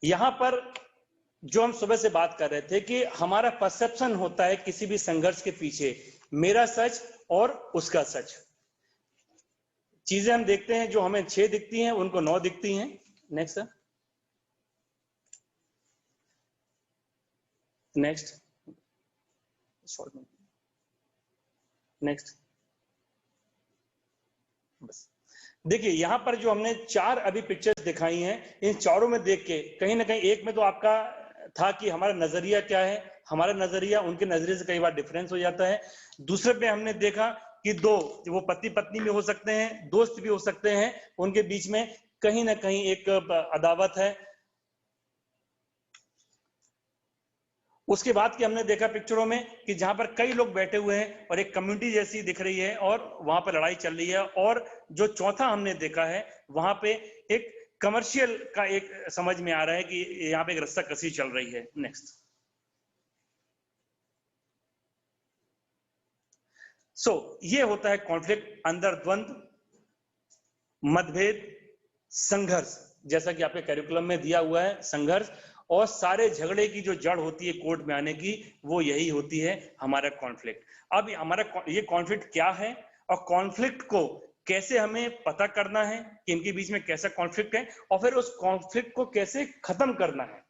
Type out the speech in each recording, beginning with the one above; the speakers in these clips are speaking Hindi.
यहां पर जो हम सुबह से बात कर रहे थे कि हमारा परसेप्शन होता है किसी भी संघर्ष के पीछे, मेरा सच और उसका सच। चीजें हम देखते हैं जो हमें 6 दिखती हैं उनको 9 दिखती हैं। Next sir, next, next. बस देखिए यहां पर जो हमने 4 अभी पिक्चर्स दिखाई हैं, इन चारों में देख के कहीं ना कहीं एक में तो आपका था कि हमारा नजरिया क्या है, हमारा नजरिया उनके नजरिए से कई बार डिफरेंस हो जाता है। दूसरे पे हमने देखा कि दो, वो पति पत्नी भी हो सकते हैं, दोस्त भी हो सकते हैं, उनके बीच में कहीं ना कहीं एक अदावत है। उसके बाद की हमने देखा पिक्चरों में कि जहां पर कई लोग बैठे हुए हैं और एक कम्युनिटी जैसी दिख रही है और वहां पर लड़ाई चल रही है। और जो चौथा हमने देखा है वहां पे एक कमर्शियल का एक समझ में आ रहा है कि यहाँ पे एक रस्साकसी चल रही है। नेक्स्ट। ये होता है कॉन्फ्लिक्ट, अंदर द्वंद्व, मतभेद, संघर्ष। जैसा कि आपके कैरिकुलम में दिया हुआ है, संघर्ष। और सारे झगड़े की जो जड़ होती है कोर्ट में आने की, वो यही होती है हमारा कॉन्फ्लिक्ट। अब हमारा ये कॉन्फ्लिक्ट क्या है और कॉन्फ्लिक्ट को कैसे हमें पता करना है कि इनके बीच में कैसा कॉन्फ्लिक्ट है, और फिर उस कॉन्फ्लिक्ट को कैसे खत्म करना है,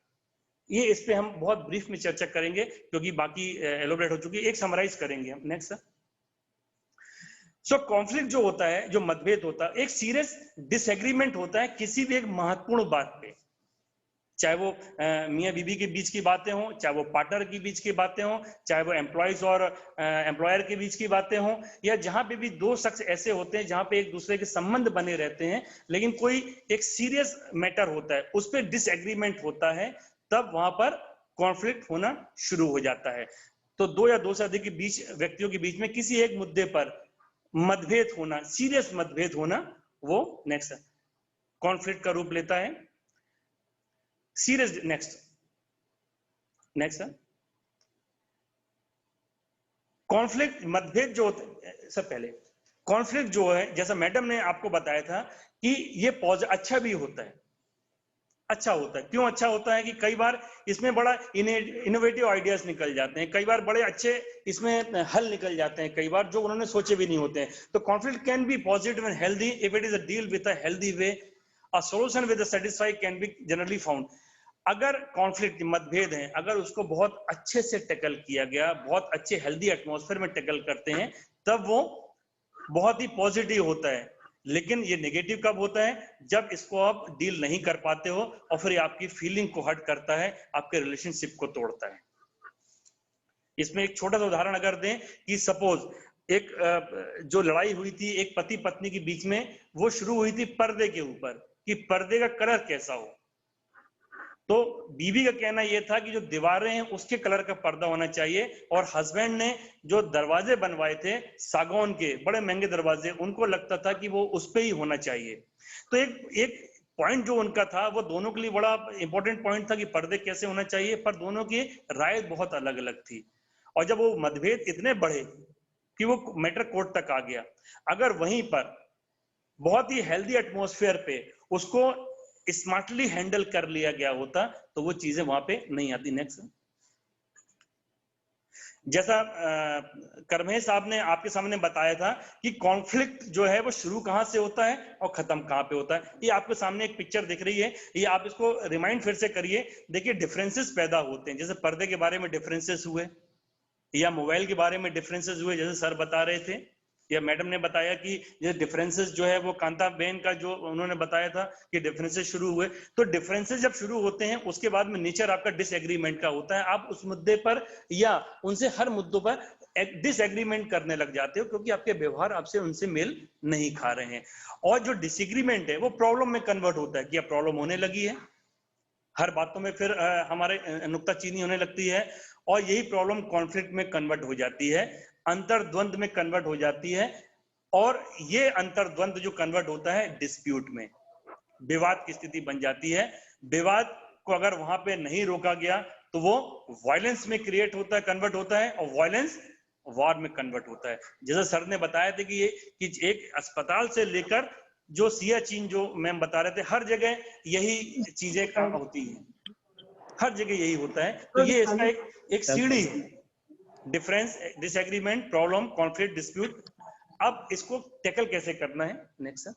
ये इस पे हम बहुत ब्रीफ में चर्चा करेंगे क्योंकि बाकी एलोबरेट हो चुकी है। एक समराइज करेंगे हम। Next sir. कॉन्फ्लिक्ट जो होता है, जो मतभेद होता है, एक सीरियस डिसएग्रीमेंट होता है किसी भी एक महत्वपूर्ण बात पे, चाहे वो मियाँ बीबी के बीच की बातें हों, चाहे वो पार्टनर के बीच की बातें हों, चाहे वो एम्प्लॉयज और एम्प्लॉयर के बीच की बातें हों, या जहां पे भी दो शख्स ऐसे होते हैं जहां पे एक दूसरे के संबंध बने रहते हैं लेकिन कोई एक सीरियस मैटर होता है उस पर डिसएग्रीमेंट होता है, तब वहां पर कॉन्फ्लिक्ट होना शुरू हो जाता है। तो दो या दो से अधिक के बीच व्यक्तियों के बीच में किसी एक मुद्दे पर मतभेद होना, सीरियस मतभेद होना, वो नेक्स्ट कॉन्फ्लिक्ट का रूप लेता है। सीरियस नेक्स्ट कॉन्फ्लिक्ट, मतभेद जो होते सर, पहले कॉन्फ्लिक्ट जो है, जैसा मैडम ने आपको बताया था कि ये अच्छा भी होता है। अच्छा होता है, क्यों अच्छा होता है कि कई बार इसमें बड़ा इनोवेटिव आइडियाज निकल जाते हैं, कई बार बड़े अच्छे इसमें हल निकल जाते हैं, कई बार जो उन्होंने सोचे भी नहीं होते हैं। तो conflict can be positive and healthy if it is a deal with a healthy way, a solution with a satisfy can be generally found. अगर कॉन्फ्लिक्ट, मतभेद है, अगर उसको बहुत अच्छे से टैकल किया गया, बहुत अच्छे हेल्दी एटमॉस्फेयर में टैकल करते हैं, तब वो बहुत ही पॉजिटिव होता है। लेकिन ये नेगेटिव कब होता है? जब इसको आप डील नहीं कर पाते हो और फिर आपकी फीलिंग को हर्ट करता है, आपके रिलेशनशिप को तोड़ता है। इसमें एक छोटा सा उदाहरण अगर दें कि सपोज एक जो लड़ाई हुई थी एक पति पत्नी के बीच में, वो शुरू हुई थी पर्दे के ऊपर कि पर्दे का कलर कैसा हो। तो बीवी का कहना यह था कि जो दीवारें हैं उसके कलर का पर्दा होना चाहिए, और हस्बैंड ने जो दरवाजे बनवाए थे सागौन के, बड़े महंगे दरवाजे, उनको लगता था कि वो उस पे ही होना चाहिए। तो एक पॉइंट जो उनका था वो दोनों के लिए बड़ा इंपॉर्टेंट पॉइंट था कि पर्दे कैसे होना चाहिए, पर दोनों की राय बहुत अलग अलग थी। और जब वो मतभेद इतने बढ़े कि वो मैटर कोर्ट तक आ गया, अगर वहीं पर बहुत ही हेल्दी एटमॉस्फेयर पे उसको स्मार्टली हैंडल कर लिया गया होता तो वो चीजें वहां पे नहीं आती। नेक्स्ट। जैसा करमेश साहब ने आपके सामने बताया था कि कॉन्फ्लिक्ट जो है वो शुरू कहां से होता है और खत्म कहां पे होता है। ये आपके सामने एक पिक्चर दिख रही है, ये आप इसको रिमाइंड फिर से करिए। देखिए डिफरेंसेस पैदा होते हैं, जैसे पर्दे के बारे में डिफरेंसेस हुए, या मोबाइल के बारे में डिफरेंसेस हुए, जैसे सर बता रहे थे, या मैडम ने बताया कि ये डिफरेंसेस जो है वो कांता बेन का जो उन्होंने बताया था कि डिफरेंसेस शुरू हुए। तो डिफरेंसेस जब शुरू होते हैं उसके बाद में नेचर आपका डिसएग्रीमेंट का होता है। आप उस मुद्दे पर या उनसे हर मुद्दों पर डिसएग्रीमेंट करने लग जाते हो क्योंकि आपके व्यवहार आपसे उनसे मेल नहीं खा रहे हैं। और जो डिसएग्रीमेंट है वो प्रॉब्लम में कन्वर्ट होता है कि अब प्रॉब्लम होने लगी है, हर बातों में फिर हमारे नुक्ताचीनी होने लगती है, और यही प्रॉब्लम कॉन्फ्लिक्ट में कन्वर्ट हो जाती है, अंतर्द्वंद में कन्वर्ट हो जाती है। और ये अंतर्द्वंद जो कन्वर्ट होता है डिस्प्यूट में, विवाद की स्थिति बन जाती है। विवाद को अगर वहां पे नहीं रोका गया तो वो वायलेंस में क्रिएट होता है, कन्वर्ट होता है, और वायलेंस वॉर में कन्वर्ट होता है। जैसे सर ने बताया था कि ये कि एक अस्पताल से लेकर जो सियाचिन जो मैम बता रहे थे, हर जगह यही चीजें होती हैं। हर जगह यही होता है। तो ये इसका एक सीढ़ी है, difference, disagreement, problem, conflict, dispute. अब इसको टैकल कैसे करना है, नेक्स्ट सर।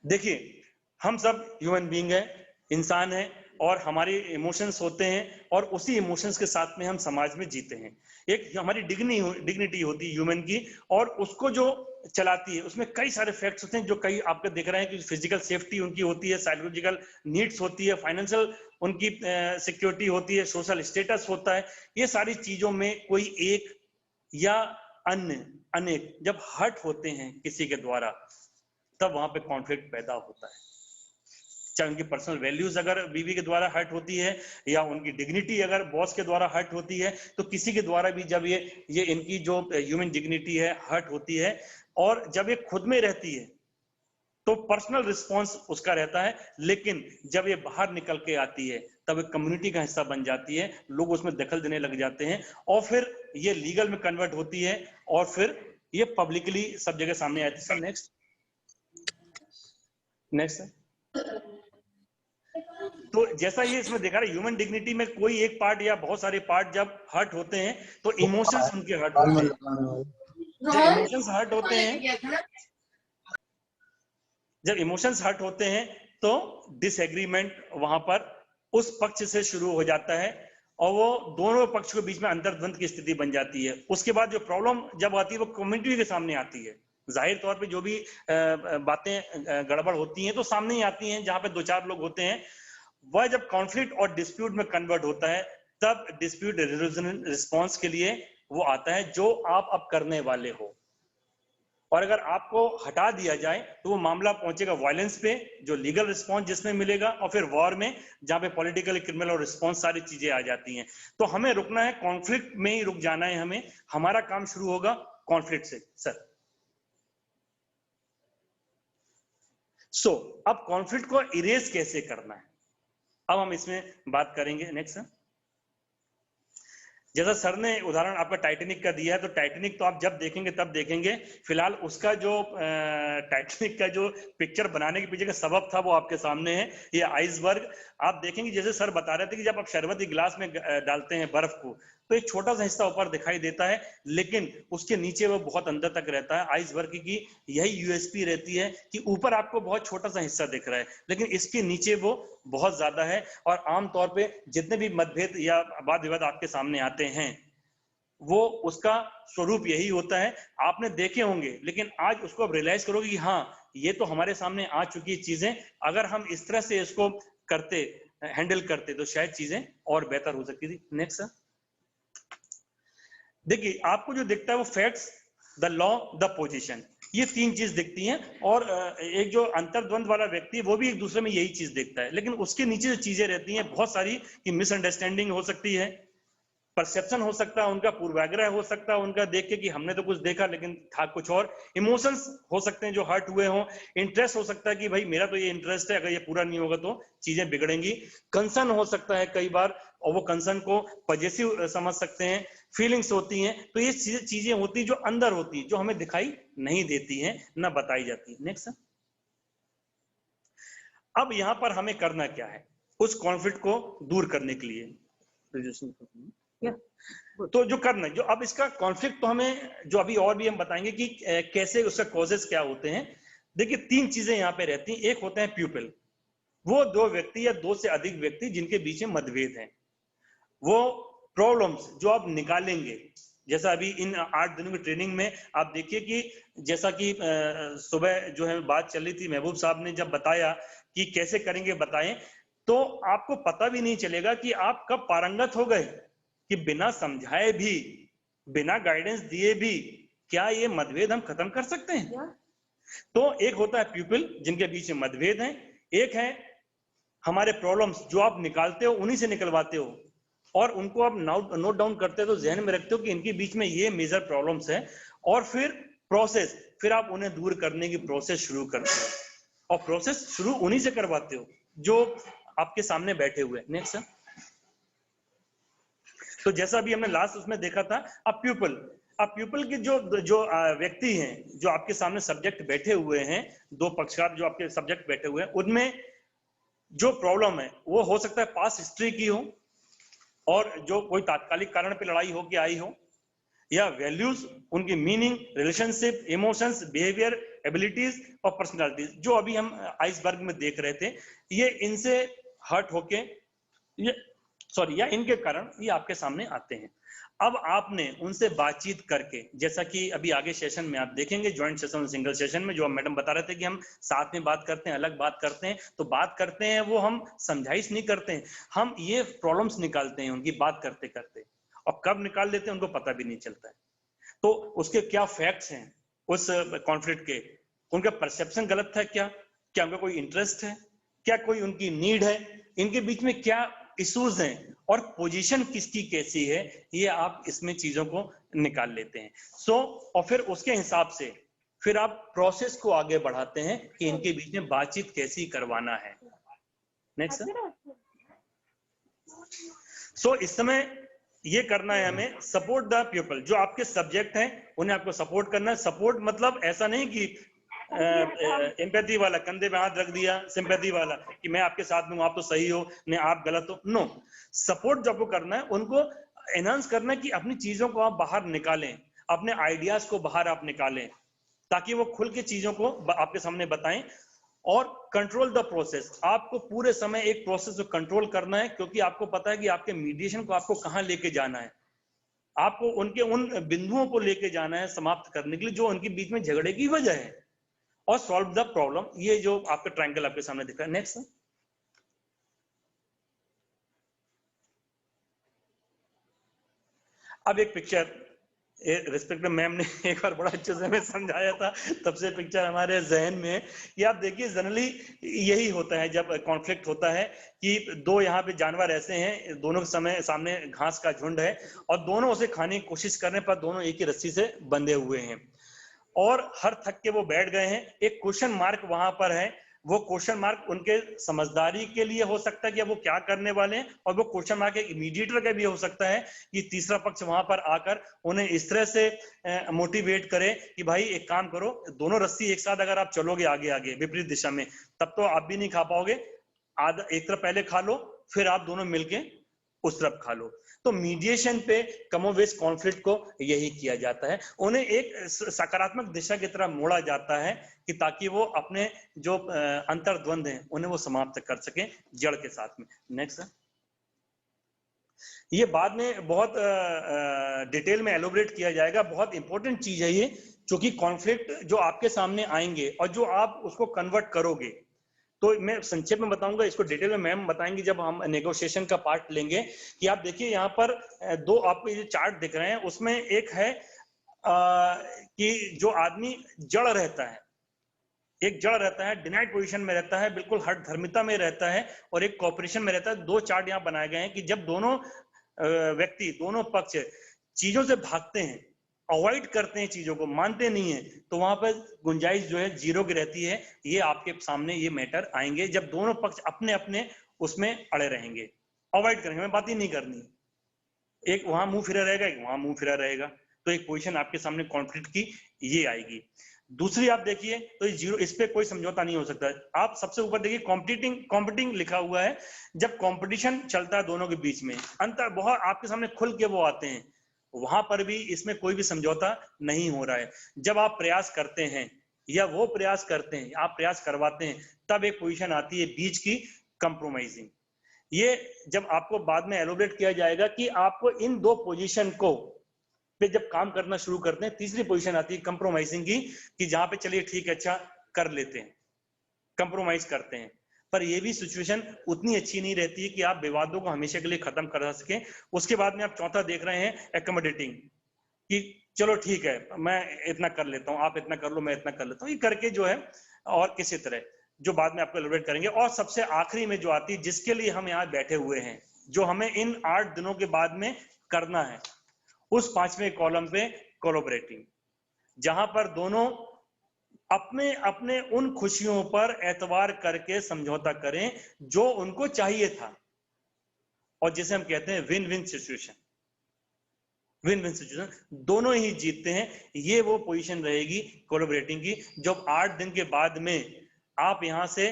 देखिए, हम सब ह्यूमन बीइंग है, इंसान है, और हमारे इमोशंस होते हैं, और उसी इमोशंस के साथ में हम समाज में जीते हैं। एक हमारी डिग्निटी होती है ह्यूमन की, और उसको जो चलाती है उसमें कई सारे फैक्ट्स होते हैं, जो कई आपके देख रहे हैं कि फिजिकल सेफ्टी उनकी होती है, साइकोलॉजिकल नीड्स होती है, फाइनेंशियल उनकी सिक्योरिटी होती है, सोशल स्टेटस होता है। ये सारी चीजों में कोई एक या अन्य अनेक जब हर्ट होते हैं किसी के द्वारा, तब वहां पे कॉन्फ्लिक्ट पैदा होता है। चाहे उनकी पर्सनल वैल्यूज अगर बीवी के द्वारा हर्ट होती है, या उनकी डिग्निटी अगर बॉस के द्वारा हर्ट होती है, तो किसी के द्वारा भी जब ये इनकी जो ह्यूमन डिग्निटी है हर्ट होती है, और जब ये खुद में रहती है तो पर्सनल रिस्पॉन्स उसका रहता है, लेकिन जब ये बाहर निकल के आती है तब एक कम्युनिटी का हिस्सा बन जाती है, लोग उसमें दखल देने लग जाते हैं, और फिर ये लीगल में कन्वर्ट होती है, और फिर ये पब्लिकली सब जगह सामने आती है। Sir next, next sir. तो जैसा ये इसमें देखा रहा, ह्यूमन डिग्निटी में कोई एक पार्ट या बहुत सारे पार्ट जब हर्ट होते हैं तो इमोशंस उनके हर्ट होते हैं। जब इमोशंस हर्ट होते हैं, जब इमोशंस हर्ट होते हैं तो डिसएग्रीमेंट वहां पर उस पक्ष से शुरू हो जाता है, और वो दोनों पक्ष के बीच में अंतर्द्वंद की स्थिति बन जाती है। उसके बाद जो प्रॉब्लम जब आती है वो कम्युनिटी के सामने आती है। जाहिर तौर पे जो भी बातें गड़बड़ होती हैं तो सामने ही आती हैं, जहां पे दो चार लोग होते हैं। वह जब कॉन्फ्लिक्ट और डिस्प्यूट में कन्वर्ट होता है, तब डिस्प्यूट रेजोल्यूशन रिस्पॉन्स के लिए वो आता है जो आप अब करने वाले हो। और अगर आपको हटा दिया जाए तो वो मामला पहुंचेगा वायलेंस पे, जो लीगल रिस्पॉन्स जिसमें मिलेगा, और फिर वॉर में, जहां पे पॉलिटिकल, क्रिमिनल और रिस्पॉन्स सारी चीजें आ जाती हैं। तो हमें रुकना है, कॉन्फ्लिक्ट में ही रुक जाना है हमें। हमारा काम शुरू होगा कॉन्फ्लिक्ट से। सर अब कॉन्फ्लिक्ट को इरेज कैसे करना है, अब हम इसमें बात करेंगे। Next sir. जैसा सर ने उदाहरण आपका टाइटैनिक का दिया है, तो टाइटैनिक तो आप जब देखेंगे तब देखेंगे, फिलहाल उसका जो टाइटैनिक का जो पिक्चर बनाने के पीछे का सबब था वो आपके सामने है, ये आइसबर्ग। आप देखेंगे जैसे सर बता रहे थे कि जब आप शरबत के गिलास में डालते हैं बर्फ को, तो एक छोटा सा हिस्सा ऊपर दिखाई देता है, लेकिन उसके नीचे वो बहुत अंदर तक रहता है। आइसबर्ग की यही यूएसपी रहती है कि ऊपर आपको बहुत छोटा सा हिस्सा दिख रहा है, लेकिन इसके नीचे वो बहुत ज्यादा है। और आमतौर पे जितने भी मतभेद या वाद विवाद आपके सामने आते हैं, वो उसका स्वरूप यही होता है। आपने देखे होंगे, लेकिन आज उसको आप रियलाइज करोगे कि हाँ, ये तो हमारे सामने आ चुकी चीजें, अगर हम इस तरह से इसको करते, हैंडल करते, तो शायद चीजें और बेहतर हो सकती थी। Next sir. देखिए, आपको जो दिखता है वो facts, the law, the position, ये तीन चीज दिखती हैं। और एक जो अंतर्द्वंद वाला व्यक्ति है वो भी एक दूसरे में यही चीज देखता है, लेकिन उसके नीचे जो चीजें रहती हैं बहुत सारी, कि मिसअंडरस्टैंडिंग हो सकती है, परसेप्शन हो सकता है उनका, पूर्वाग्रह हो सकता है उनका देख के कि हमने तो कुछ देखा लेकिन था कुछ और, इमोशंस हो सकते हैं जो हर्ट हुए हों, इंटरेस्ट हो सकता है कि भाई मेरा तो ये इंटरेस्ट है, अगर ये पूरा नहीं होगा तो चीजें बिगड़ेंगी, कंसर्न हो सकता है कई बार, और वो कंसर्न को पॉजिटिव समझ सकते हैं, फीलिंग्स होती हैं। तो ये चीजें होती हैं जो अंदर होती हैं, जो हमें दिखाई नहीं देती हैं, ना बताई जाती। नेक्स्ट। अब यहां पर हमें करना क्या है उस कॉन्फ्लिक्ट को दूर करने के लिए, तो जो करना है, जो अब इसका कॉन्फ्लिक्ट तो हमें, जो अभी और भी हम बताएंगे कि कैसे उसका कॉजेस क्या होते हैं। देखिए, तीन चीजें यहाँ पे रहती हैं। एक होते हैं प्यूपिल, वो दो व्यक्ति या दो से अधिक व्यक्ति जिनके बीच में मतभेद है, वो प्रॉब्लम्स जो आप निकालेंगे। जैसा अभी इन 8 दिनों की ट्रेनिंग में आप देखिए कि जैसा कि सुबह जो है बात चल रही थी, महबूब साहब ने जब बताया कि कैसे करेंगे बताएं, तो आपको पता भी नहीं चलेगा कि आप कब पारंगत हो गए, कि बिना समझाए भी, बिना गाइडेंस दिए भी क्या ये मतभेद हम खत्म कर सकते हैं। तो एक होता है पीपल जिनके बीच में मतभेद हैं, एक है हमारे प्रॉब्लम्स जो आप निकालते हो, उन्हीं से निकलवाते हो, और उनको आप नोट डाउन करते हो, तो जहन में रखते हो कि इनके बीच में ये मेजर प्रॉब्लम्स है, और फिर प्रोसेस, फिर आप उन्हें दूर करने की प्रोसेस शुरू करते हो, और प्रोसेस शुरू उन्हीं से करवाते हो जो आपके सामने बैठे हुए। Next sir. तो जैसा अभी हमने लास्ट उसमें देखा था, अब प्यूपल, अब पीपल के जो जो व्यक्ति हैं, जो आपके सामने सब्जेक्ट बैठे हुए हैं, दो पक्षकार जो आपके सब्जेक्ट बैठे हुए हैं, उनमें जो प्रॉब्लम है वो हो सकता है पास्ट हिस्ट्री की हो, और जो कोई तात्कालिक कारण पे लड़ाई हो के आई हो, या वैल्यूज, उनकी meaning, relationship, emotions, behaviour, abilities और पर्सनालिटीज, जो अभी हम आइसबर्ग में देख रहे थे, ये इनसे हर्ट होके ये या इनके कारण ये आपके सामने आते हैं। अब आपने उनसे बातचीत करके, जैसा कि अभी आगे सेशन में आप देखेंगे, ज्वाइंट सेशन और सिंगल सेशन में, जो मैडम बता रहे थे कि हम साथ में बात करते हैं, अलग बात करते हैं, तो बात करते हैं वो हम समझाइश नहीं करते हैं, हम ये प्रॉब्लम्स निकालते हैं उनकी बात करते करते, और कब निकाल लेते हैं उनको पता भी नहीं चलता है। तो उसके क्या फैक्ट्स हैं उस कॉन्फ्लिक्ट के, उनका परसेप्शन गलत था क्या, क्या उनका कोई इंटरेस्ट है, क्या कोई उनकी नीड है, इनके बीच में क्या इश्यूज हैं, और पोजीशन किसकी कैसी है, ये आप इसमें चीजों को निकाल लेते हैं। और फिर उसके हिसाब से फिर आप प्रोसेस को आगे बढ़ाते हैं कि इनके बीच में बातचीत कैसी करवाना है। नेक्स्ट। इस समय ये करना है हमें, सपोर्ट द पीपल, जो आपके सब्जेक्ट हैं उन्हें आपको सपोर्ट करना है। सपोर्ट मतलब ऐसा नहीं कि एम्पैथी वाला, कंधे पे हाथ रख दिया, सिंपैथी वाला कि मैं आपके साथ में हूं, आप तो सही हो, नहीं आप गलत हो। नो, सपोर्ट जो आपको करना है, उनको एनहांस करना है कि अपनी चीजों को आप बाहर निकालें, अपने आइडियाज को बाहर आप निकालें, ताकि वो खुल के चीजों को आपके सामने बताएं। और कंट्रोल द प्रोसेस, आपको पूरे समय एक प्रोसेस को कंट्रोल करना है, क्योंकि आपको पता है कि आपके मीडिएशन को आपको कहां लेके जाना है, आपको उनके उन बिंदुओं को लेके जाना है समाप्त करने के लिए जो उनके बीच में झगड़े की वजह है, और सॉल्व द प्रॉब्लम। ये जो आपका ट्रायंगल आपके सामने दिख रहा है। नेक्स्ट। अब एक पिक्चर, रिस्पेक्टिव मैम ने एक बार बड़ा अच्छे से हमें समझाया था, तब से पिक्चर हमारे जहन में है कि आप देखिए, जनरली यही होता है जब कॉन्फ्लिक्ट होता है कि दो यहाँ पे जानवर ऐसे हैं, दोनों के समय सामने घास का झुंड है, और दोनों उसे खाने की कोशिश करने पर दोनों एक ही रस्सी से बंधे हुए हैं, और हर थक के वो बैठ गए हैं। एक क्वेश्चन मार्क वहां पर है, वो क्वेश्चन मार्क उनके समझदारी के लिए हो सकता है कि वो क्या करने वाले हैं, और वो क्वेश्चन मार्क एक मीडिएटर का भी हो सकता है कि तीसरा पक्ष वहां पर आकर उन्हें इस तरह से मोटिवेट करे कि भाई एक काम करो, दोनों रस्सी एक साथ अगर आप चलोगे आगे आगे विपरीत दिशा में, तब तो आप भी नहीं खा पाओगे, आधा एक तरफ पहले खा लो, फिर आप दोनों मिलके उस तरफ खा लो। तो मीडिएशन पे कमोवेश कॉन्फ्लिक्ट को यही किया जाता है, उन्हें एक सकारात्मक दिशा की तरफ मोड़ा जाता है कि ताकि वो अपने जो अंतर्द्वंद हैं उन्हें वो समाप्त कर सके जड़ के साथ में। नेक्स्ट। ये बाद में बहुत डिटेल में एलोबरेट किया जाएगा, बहुत इंपॉर्टेंट चीज है ये, क्योंकि कॉन्फ्लिक्ट जो आपके सामने आएंगे और जो आप उसको कन्वर्ट करोगे, तो मैं संक्षेप में बताऊंगा, इसको डिटेल में मैम बताएंगे जब हम नेगोशिएशन का पार्ट लेंगे। कि आप देखिए यहाँ पर दो आपको ये चार्ट दिख रहे हैं, उसमें एक है कि जो आदमी जड़ रहता है, एक जड़ रहता है, डिनाइड पोजीशन में रहता है, बिल्कुल हठ धर्मिता में रहता है, और एक कॉपरेशन में रहता है। दो चार्ट यहाँ बनाए गए हैं कि जब दोनों व्यक्ति, दोनों पक्ष चीजों से भागते हैं, अवॉइड करते हैं, चीजों को मानते नहीं है, तो वहां पर गुंजाइश जो है जीरो की रहती है। ये आपके सामने ये मैटर आएंगे जब दोनों पक्ष अपने अपने उसमें अड़े रहेंगे, अवॉइड करेंगे, हमें बात ही नहीं करनी, एक वहां मुंह फिरा रहेगा, एक वहां मुंह फिरा रहेगा, तो एक पोजीशन आपके सामने कॉन्फ्लिक्ट की ये आएगी। दूसरी आप देखिए तो ये जीरो, इस पे कोई समझौता नहीं हो सकता। आप सबसे ऊपर देखिए कॉम्पिटिंग लिखा हुआ है। जब कंपटीशन चलता है दोनों के बीच में, अंतर बहुत आपके सामने खुल के वो आते हैं, वहां पर भी इसमें कोई भी समझौता नहीं हो रहा है। जब आप प्रयास करते हैं या वो प्रयास करते हैं, आप प्रयास करवाते हैं, तब एक पोजीशन आती है बीच की, कंप्रोमाइजिंग। ये जब आपको बाद में एलोबरेट किया जाएगा कि आपको इन दो पोजीशन को पे जब काम करना शुरू करते हैं, तीसरी पोजीशन आती है कंप्रोमाइजिंग की, कि जहां पे चलिए ठीक है, अच्छा कर लेते हैं, कंप्रोमाइज करते हैं। पर ये भी सिचुएशन उतनी अच्छी नहीं रहती है कि आप विवादों को हमेशा के लिए खत्म कर सके। उसके बाद में आप चौथा देख रहे हैं एकोमोडेटिंग, कि चलो ठीक है, मैं इतना कर लेता हूं, आप इतना कर लो, मैं इतना कर लेता हूं, ये करके जो है, और किसी तरह जो बाद में आपको एलोबरेट करेंगे। और सबसे आखिरी में जो आती है, जिसके लिए हम यहाँ बैठे हुए हैं, जो हमें इन 8 दिनों के बाद में करना है, उस 5वें कॉलम पे कोलैबोरेटिंग, जहां पर दोनों अपने अपने उन खुशियों पर एतबार करके समझौता करें जो उनको चाहिए था, और जिसे हम कहते हैं win win situation. Win win situation, दोनों ही जीतते हैं, ये वो पोजीशन रहेगी कोलैबोरेटिंग की। जब 8 दिन के बाद में आप यहाँ से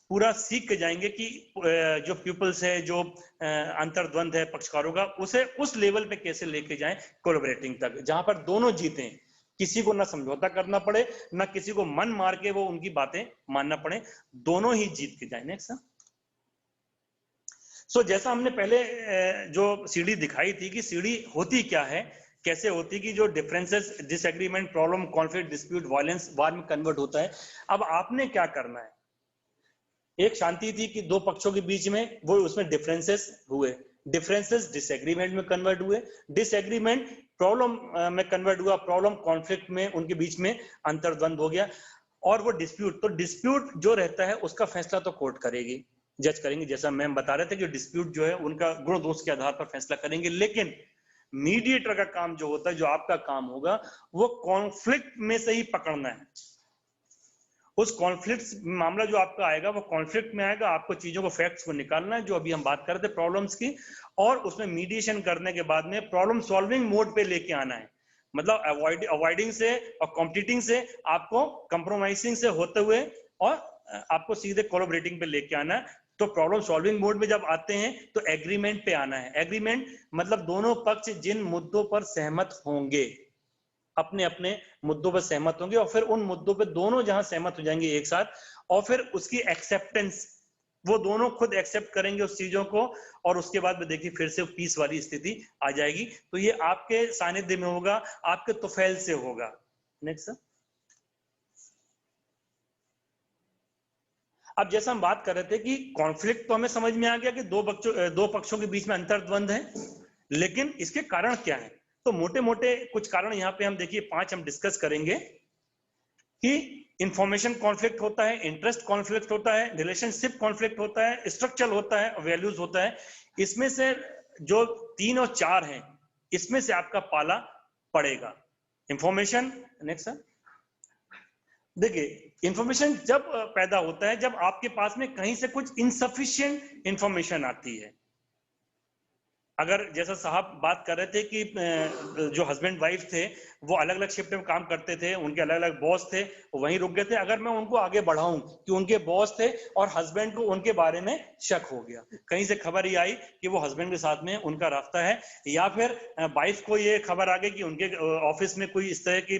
पूरा सीख के जाएंगे कि जो पीपल्स है, जो अंतर्द्वंद है पक्षकारों का, उसे उस लेवल पे कैसे लेके जाएं कोलैबोरेटिंग तक, जहां पर दोनों जीते, किसी को ना समझौता करना पड़े, ना किसी को मन मार के वो उनकी बातें मानना पड़े, दोनों ही जीत के जाए। नेक्स्ट। सो जैसा हमने पहले जो सीढ़ी दिखाई थी कि सीढ़ी होती क्या है, कैसे होती कि जो differences, disagreement, problem, conflict, dispute, violence war में कन्वर्ट होता है। अब आपने क्या करना है, एक शांति थी कि दो पक्षों के बीच में, वो उसमें डिफरेंसेस हुए, डिफरेंसेस डिसएग्रीमेंट में कन्वर्ट हुए, डिसएग्रीमेंट प्रॉब्लम में कन्वर्ट हुआ, प्रॉब्लम कॉन्फ्लिक्ट में, उनके बीच में अंतर्द्वंद हो गया, और वो डिस्प्यूट, तो डिस्प्यूट जो रहता है उसका फैसला तो कोर्ट करेगी, जज करेंगे, जैसा मैम बता रहे थे कि डिस्प्यूट जो है उनका गुण दोष के आधार पर फैसला करेंगे। लेकिन मीडिएटर का काम जो होता है, जो आपका काम होगा, वो कॉन्फ्लिक्ट में से ही पकड़ना है। उस कॉन्फ्लिक्ट मामला जो आपका आएगा वो कॉन्फ्लिक्ट में आएगा, आपको चीजों को, फैक्ट्स को निकालना है, जो अभी हम बात कर रहे थे प्रॉब्लम्स की, और उसमें मीडिएशन करने के बाद में प्रॉब्लम सॉल्विंग मोड पे लेके आना है। मतलब अवॉइडिंग से और कॉम्पिटिटिंग से आपको कंप्रोमाइजिंग से होते हुए और आपको सीधे कोलैबोरेटिंग पे लेके आना है। तो प्रॉब्लम सॉल्विंग मोड में जब आते हैं तो एग्रीमेंट पे आना है। एग्रीमेंट मतलब दोनों पक्ष जिन मुद्दों पर सहमत होंगे, अपने अपने मुद्दों पर सहमत होंगे, और फिर उन मुद्दों पर दोनों जहां सहमत हो जाएंगे एक साथ, और फिर उसकी एक्सेप्टेंस, वो दोनों खुद एक्सेप्ट करेंगे उस चीजों को, और उसके बाद में देखिए फिर से पीस वाली स्थिति आ जाएगी। तो ये आपके सानिध्य में होगा, आपके तुफैल से होगा। नेक्स्ट। अब जैसा हम बात कर रहे थे कि कॉन्फ्लिक्ट तो हमें समझ में आ गया कि दो पक्षों के बीच में अंतर्द्वंद है, लेकिन इसके कारण क्या है? तो मोटे मोटे कुछ कारण यहाँ पे हम देखिए 5 हम डिस्कस करेंगे कि इंफॉर्मेशन कॉन्फ्लिक्ट होता है, इंटरेस्ट कॉन्फ्लिक्ट होता है, रिलेशनशिप कॉन्फ्लिक्ट होता है, स्ट्रक्चरल होता है, वैल्यूज होता है। इसमें से जो 3 और 4 हैं, इसमें से आपका पाला पड़ेगा। Information, next sir. देखिए इंफॉर्मेशन जब पैदा होता है जब आपके पास में कहीं से कुछ इनसफिशिएंट इंफॉर्मेशन आती है। अगर जैसा साहब बात कर रहे थे कि जो हस्बैंड वाइफ थे वो अलग अलग शिफ्ट में काम करते थे, उनके अलग अलग बॉस थे, वहीं रुक गए थे। अगर मैं उनको आगे बढ़ाऊं कि उनके बॉस थे और हस्बैंड को उनके बारे में शक हो गया, कहीं से खबर ही आई कि वो हस्बैंड के साथ में उनका रास्ता है, या फिर वाइफ को ये खबर आ गई कि उनके ऑफिस में कोई इस तरह की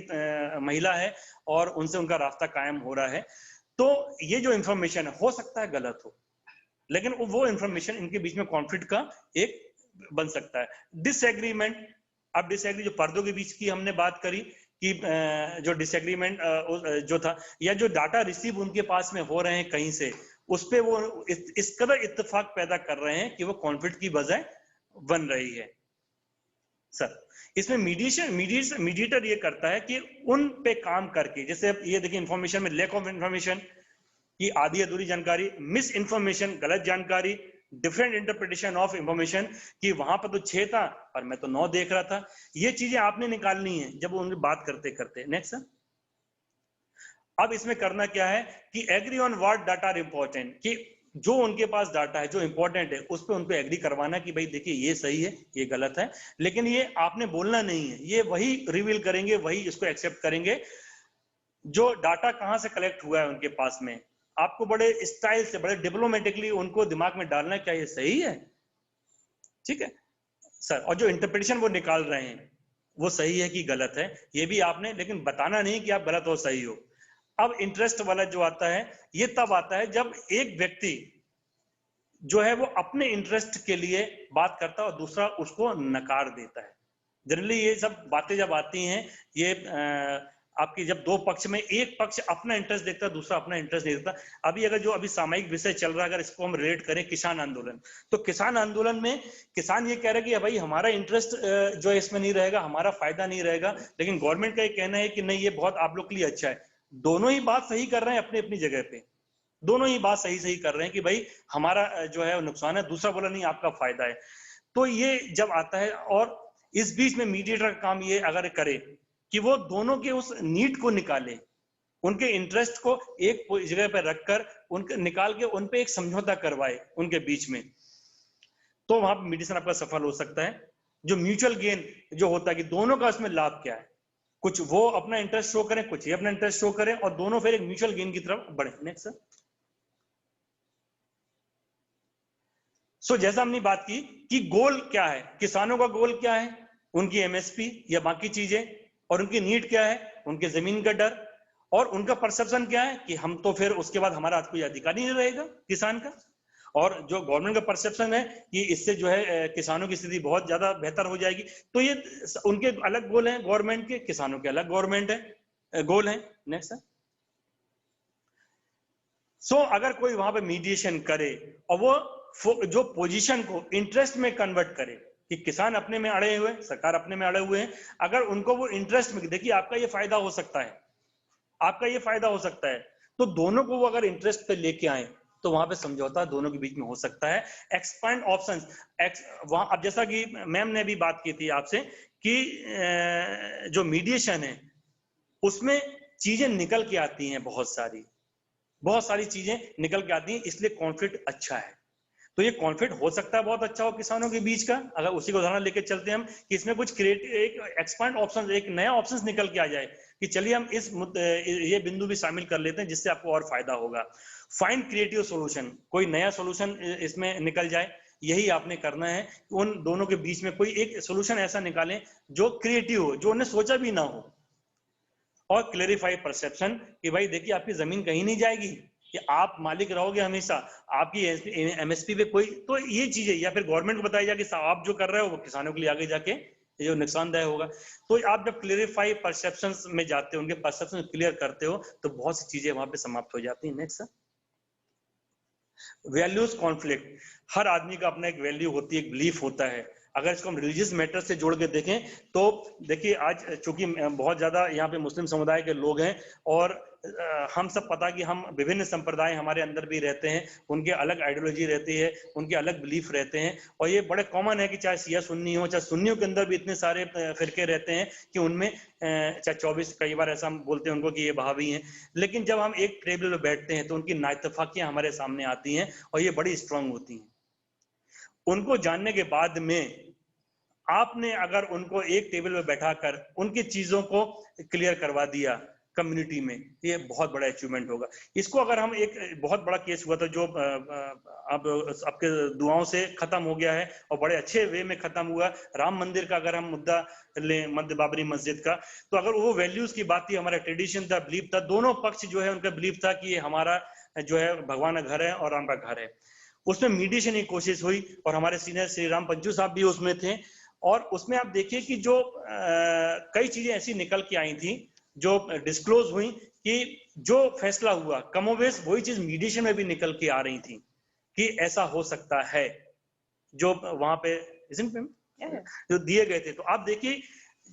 महिला है और उनसे उनका रास्ता कायम हो रहा है, तो ये जो इंफॉर्मेशन है हो सकता है गलत हो, लेकिन वो इंफॉर्मेशन इनके बीच में कॉन्फ्लिक्ट का एक बन सकता है। डिसएग्रीमेंट, अब डिसएग्री जो पर्दों के बीच की हमने बात करी कि जो डिसएग्रीमेंट जो था, या जो डाटा रिसीव उनके पास में हो रहे हैं कहीं से, उस पे वो इस कदर इत्तेफाक पैदा कर रहे हैं कि वो कॉन्फ्लिक्ट की वजह बन रही है। सर इसमें मीडिएटर ये करता है कि उन पे काम करके, जैसे ये देखिए इंफॉर्मेशन में लैक ऑफ इंफॉर्मेशन की आधी अधूरी जानकारी, मिस इंफॉर्मेशन गलत जानकारी, डिफरेंट इंटरप्रिटेशन ऑफ इंफॉर्मेशन कि वहां पर तो 6 था और मैं तो 9 देख रहा था। ये चीजें आपने निकालनी है जब उनकी बात करते करते। नेक्स्ट। अब इसमें करना क्या है कि agree on what data are important, कि जो उनके पास डाटा है जो इंपॉर्टेंट है उस पर उनको एग्री करवाना कि भाई देखिए ये सही है ये गलत है, लेकिन ये आपने बोलना नहीं है, ये वही रिवील करेंगे, वही इसको एक्सेप्ट करेंगे जो डाटा कहां से कलेक्ट हुआ है उनके पास में। आपको बड़े स्टाइल से, बड़े डिप्लोमेटिकली उनको दिमाग में डालना है क्या ये सही है, ठीक है सर, और जो इंटरप्रिटेशन वो निकाल रहे हैं वो सही है कि गलत है, ये भी आपने, लेकिन बताना नहीं कि आप गलत हो सही हो। अब इंटरेस्ट वाला जो आता है, ये तब आता है जब एक व्यक्ति जो है वो अपने इंटरेस्ट के लिए बात करता है और दूसरा उसको नकार देता है। जनरली ये सब बातें जब आती हैं, ये आपकी जब दो पक्ष में एक पक्ष अपना इंटरेस्ट देखता है दूसरा अपना इंटरेस्ट नहीं देखता। अभी अगर जो अभी सामयिक विषय चल रहा है, अगर इसको हम रिलेट करें किसान आंदोलन, तो किसान आंदोलन में किसान ये कह रहे हैं कि भाई हमारा इंटरेस्ट जो है इसमें नहीं रहेगा, हमारा फायदा नहीं रहेगा, लेकिन गवर्नमेंट का ये कहना है कि नहीं ये बहुत आप लोग के लिए अच्छा है। दोनों ही बात सही कर रहे हैं अपनी अपनी जगह पे, दोनों ही बात सही सही कर रहे हैं कि भाई हमारा जो है नुकसान है, दूसरा बोला नहीं आपका फायदा है। तो ये जब आता है, और इस बीच में मीडिएटर का काम ये अगर करे कि वो दोनों के उस नीड को निकाले, उनके इंटरेस्ट को एक जगह पर रखकर उनके निकाल के उन पे एक समझौता करवाए उनके बीच में, तो वहां पर मीडिएशन आपका सफल हो सकता है। जो म्यूचुअल गेन जो होता है कि दोनों का उसमें लाभ क्या है, कुछ वो अपना इंटरेस्ट शो करें, कुछ ये अपना इंटरेस्ट शो करें, और दोनों फिर एक म्यूचुअल गेन की तरफ बढ़े। Next sir. सो जैसा हमने बात की कि गोल क्या है, किसानों का गोल क्या है, उनकी एमएसपी या बाकी चीजें, और उनकी नीड क्या है, उनके जमीन का डर, और उनका परसेप्शन क्या है कि हम तो फिर उसके बाद हमारा कोई अधिकार नहीं रहेगा किसान का, और जो गवर्नमेंट का परसेप्शन है कि इससे जो है किसानों की स्थिति बहुत ज्यादा बेहतर हो जाएगी। तो ये उनके अलग गोल हैं गवर्नमेंट के, किसानों के अलग गवर्नमेंट है गोल है। नेक्स्ट। सो अगर कोई वहां पे मीडिएशन करे और वो जो पोजीशन को इंटरेस्ट में कन्वर्ट करे कि किसान अपने में अड़े हुए, सरकार अपने में अड़े हुए हैं, अगर उनको वो इंटरेस्ट में, देखिए आपका ये फायदा हो सकता है, आपका ये फायदा हो सकता है, तो दोनों को वो अगर इंटरेस्ट पे लेके आए तो वहां पे समझौता दोनों के बीच में हो सकता है। एक्सपांड ऑप्शंस, वहां अब जैसा कि मैम ने भी बात की थी आपसे कि जो मीडिएशन है उसमें चीजें निकल के आती हैं, बहुत सारी चीजें निकल के आती हैं, इसलिए कॉन्फ्लिक्ट अच्छा है। तो ये कॉन्फ्लिक्ट हो सकता है बहुत अच्छा हो किसानों के बीच का, अगर उसी को उदाहरण लेके चलते हैं हम कि इसमें कुछ क्रिएटिव एक एक्सपांड ऑप्शन, एक नया ऑप्शन निकल के आ जाए कि चलिए हम ये बिंदु भी शामिल कर लेते हैं जिससे आपको और फायदा होगा। फाइंड क्रिएटिव सोल्यूशन, कोई नया सोल्यूशन इसमें निकल जाए, यही आपने करना है। उन दोनों के बीच में कोई एक सोल्यूशन ऐसा निकालें जो क्रिएटिव हो, जो उन्हें सोचा भी ना हो। और क्लेरिफाई परसेप्शन कि भाई देखिए आपकी जमीन कहीं नहीं जाएगी, कि आप मालिक रहोगे हमेशा, आपकी एमएसपी पे कोई, तो ये चीजें या फिर गवर्नमेंट को बताई जाए कि आप जो कर रहे हो वो किसानों के लिए आगे जाके ये जो नुकसानदायक होगा। तो आप जब क्लेरिफाई परसेप्शन में जाते हो, उनके परसेप्शन क्लियर करते हो, तो बहुत सी चीजें वहां पे समाप्त हो जाती है। नेक्स्ट। वैल्यूज कॉन्फ्लिक्ट, हर आदमी का अपना एक वैल्यू होती है, एक बिलीफ होता है। अगर इसको हम रिलीजियस मैटर से जोड़ के देखें तो देखिए आज चूंकि बहुत ज्यादा यहाँ पे मुस्लिम समुदाय के लोग हैं, और हम सब पता कि हम विभिन्न संप्रदाय हमारे अंदर भी रहते हैं, उनके अलग आइडियोलॉजी रहती है, उनके अलग बिलीफ रहते हैं, और ये बड़े कॉमन है कि चाहे शिया सुन्नी हो, चाहे सुन्नियों के अंदर भी इतने सारे फिरके रहते हैं कि उनमें चाहे 24, कई बार ऐसा हम बोलते हैं उनको कि ये बहावी हैं, लेकिन जब हम एक टेबल पर बैठते हैं तो उनकी नाइतफाकियां हमारे सामने आती हैं और ये बड़ी स्ट्रांग होती हैं। उनको जानने के बाद में आपने अगर उनको एक टेबल में बैठाकर उनकी चीजों को क्लियर करवा दिया कम्युनिटी में, ये बहुत बड़ा अचीवमेंट होगा। इसको अगर हम, एक बहुत बड़ा केस हुआ था जो अब आपके दुआओं से खत्म हो गया है और बड़े अच्छे वे में खत्म हुआ, राम मंदिर का अगर हम मुद्दा लें, मध्य बाबरी मस्जिद का, तो अगर वो वैल्यूज की बात थी, हमारा ट्रेडिशन था, बिलीफ था, दोनों पक्ष जो है उनका बिलीफ था कि ये हमारा जो है भगवान का घर है और राम का घर है। उसमें मीडिएशन की कोशिश हुई और हमारे सीनियर श्री राम पंचू साहब भी उसमें थे, और उसमें आप देखिए कि जो कई चीजें ऐसी निकल के आई थी जो डिस्क्लोज हुई कि जो फैसला हुआ कमोवेश वही चीज मीडिएशन में भी निकल के आ रही थी कि ऐसा हो सकता है, जो वहां पे जो दिए गए थे। तो आप देखिए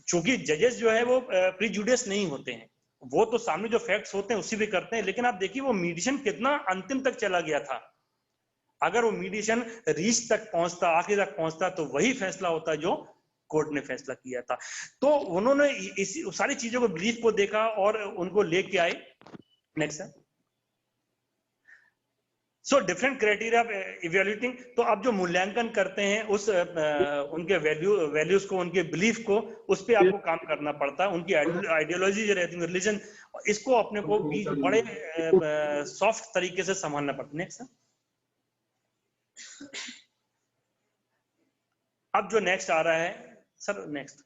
चूंकि जजेस जो है वो प्रीजुडिस नहीं होते हैं, वो तो सामने जो फैक्ट्स होते हैं उसी भी करते हैं, लेकिन आप देखिए वो मीडिएशन कितना अंतिम तक चला गया था। अगर वो मीडिएशन रीच तक पहुंचता, आखिर तक पहुंचता, तो वही फैसला होता जो कोर्ट ने फैसला किया था। तो उन्होंने इस सारी चीजों को, बिलीफ को देखा और उनको लेके आए। नेक्स्ट है। सो डिफरेंट क्राइटेरिया इवैल्यूएटिंग, तो आप जो मूल्यांकन करते हैं उस उनके वैल्यूज को, उनके बिलीफ को, उस पर आपको काम करना पड़ता है। उनकी आइडियोलॉजी जो रहती है, रिलीजन, इसको अपने को भी बड़े सॉफ्ट तरीके से संभालना पड़ता है। नेक्स्ट। अब जो नेक्स्ट आ रहा है सर, नेक्स्ट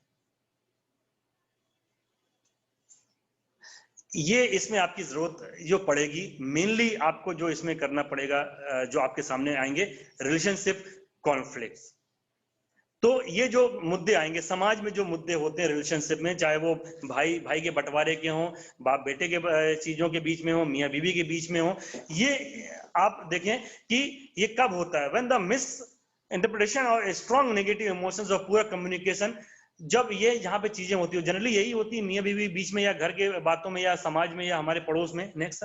ये इसमें आपकी जरूरत जो पड़ेगी, मेनली आपको जो इसमें करना पड़ेगा, जो आपके सामने आएंगे, रिलेशनशिप कॉन्फ्लिक्ट्स। तो ये जो मुद्दे आएंगे समाज में, जो मुद्दे होते हैं रिलेशनशिप में, चाहे वो भाई भाई के बंटवारे के हों, बाप बेटे के चीजों के बीच में हो, मियाँ बीवी के बीच में हो, ये आप देखें कि ये कब होता है, व्हेन द मिस इंटरप्रिटेशन और स्ट्रॉन्ग नेगेटिव इमोशंस और पूरा कम्युनिकेशन, जब ये यहाँ पे चीजें होती है, जनरली यही होती है मियाँ बीवी बीच में, या घर के बातों में, या समाज में, या हमारे पड़ोस में। नेक्स्ट।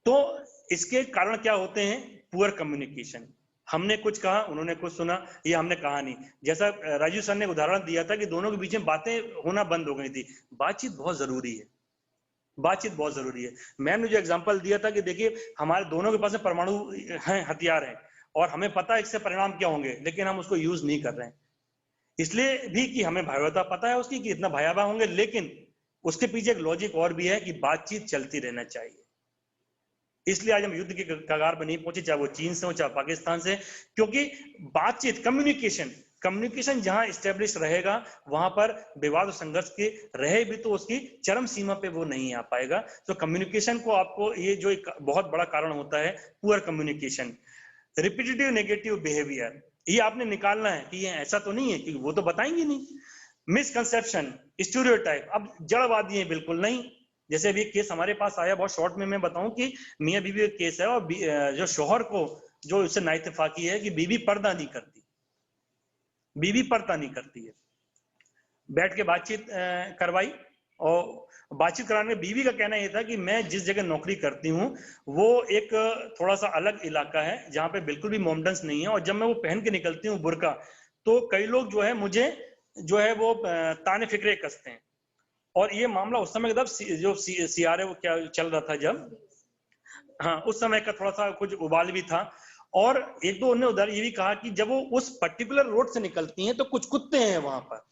तो इसके कारण क्या होते हैं, पुअर कम्युनिकेशन, हमने कुछ कहा, उन्होंने कुछ सुना, ये हमने कहा नहीं। जैसा राजू सर ने उदाहरण दिया था कि दोनों के बीच में बातें होना बंद हो गई थी। बातचीत बहुत जरूरी है, बातचीत बहुत जरूरी है। मैंने जो एग्जांपल दिया था कि देखिए हमारे दोनों के पास में परमाणु हैं, हथियार हैं, और हमें पता है इससे परिणाम क्या होंगे, लेकिन हम उसको यूज नहीं कर रहे हैं। इसलिए भी कि हमें भयावहता पता है उसकी कि इतना भयावह होंगे, लेकिन उसके पीछे एक लॉजिक और भी है कि बातचीत चलती रहना चाहिए। इसलिए आज हम युद्ध के कगार पर नहीं पहुंचे, चाहे वो चीन से हो चाहे पाकिस्तान से, क्योंकि बातचीत, कम्युनिकेशन जहां स्टेब्लिश रहेगा वहां पर विवाद और संघर्ष के रहे भी तो उसकी चरम सीमा पे वो नहीं आ पाएगा। तो कम्युनिकेशन को आपको, ये जो एक बहुत बड़ा कारण होता है poor communication, repetitive negative behaviour, ये आपने निकालना है कि ये ऐसा तो नहीं है, कि वो तो बताएंगे नहीं। मिसकंसेप्शन, स्टीरियोटाइप, अब जड़वादी है बिल्कुल नहीं। जैसे अभी केस हमारे पास आया, बहुत शॉर्ट में मैं बताऊं कि मियां बीवी का केस है, और जो शोहर को जो उससे नाइतफाकी है कि बीवी पर्दा नहीं करती, बीवी पर्दा नहीं करती है। बैठ के बातचीत करवाई, और बातचीत कराने में बीवी का कहना यह था कि मैं जिस जगह नौकरी करती हूँ वो एक थोड़ा सा अलग इलाका है जहां पे बिल्कुल भी मोमडन्स नहीं है, और जब मैं वो पहन के निकलती हूँ बुर्का, तो कई लोग जो है मुझे जो है वो ताने फिक्रे कसते हैं। और ये मामला उस समय जो सीआरए वो क्या चल रहा था जब, हाँ, उस समय का थोड़ा सा कुछ उबाल भी था। और एक दो उन्होंने उधर ये भी कहा कि जब वो उस पर्टिकुलर रोड से निकलती हैं तो कुछ कुत्ते हैं वहां पर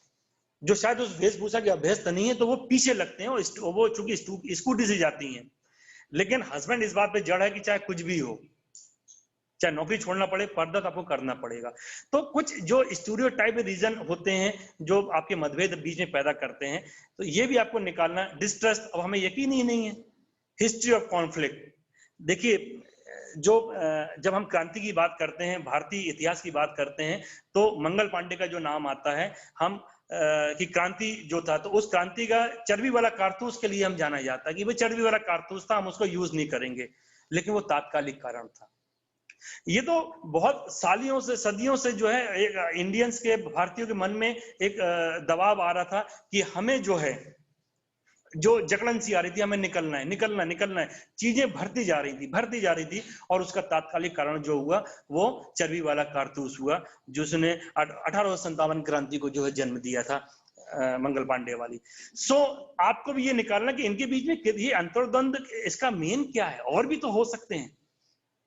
जो शायद उस वेशभूषा के अभ्यस्त नहीं है, तो वो पीछे लगते हैं, और वो चूंकि स्कूटी से जाती हैं। लेकिन हस्बैंड इस बात पे जड़ है कि चाहे कुछ भी हो, चाहे नौकरी छोड़ना पड़े, पर्दा तो आपको करना पड़ेगा। तो कुछ जो स्टीरियोटाइप रीजन होते हैं जो आपके मतभेद बीच में पैदा करते हैं, तो ये भी आपको निकालना। डिस्ट्रस्ट, अब हमें यकीन ही नहीं है। हिस्ट्री ऑफ कॉन्फ्लिक्ट, देखिए जो जब हम क्रांति की बात करते हैं, भारतीय इतिहास की बात करते हैं, तो मंगल पांडे का जो नाम आता है, हम कि क्रांति जो था, तो उस क्रांति का चर्बी वाला कारतूस के लिए हम जाना जाता है कि भाई चर्बी वाला कारतूस था, हम उसको यूज नहीं करेंगे, लेकिन वो तात्कालिक कारण था। ये तो बहुत सालियों से, सदियों से जो है एक इंडियंस के, भारतीयों के मन में एक दबाव आ रहा था कि हमें जो है, जो जकड़न सी आ रही थी, हमें निकलना है, निकलना है, निकलना है, चीजें भरती जा रही थी, और उसका तात्कालिक कारण जो हुआ वो चर्बी वाला कारतूस हुआ, जिसने 1857 क्रांति को जो है जन्म दिया था, मंगल पांडे वाली। सो आपको भी ये निकालना कि इनके बीच में ये अंतर्द्वंद, इसका मेन क्या है, और भी तो हो सकते हैं।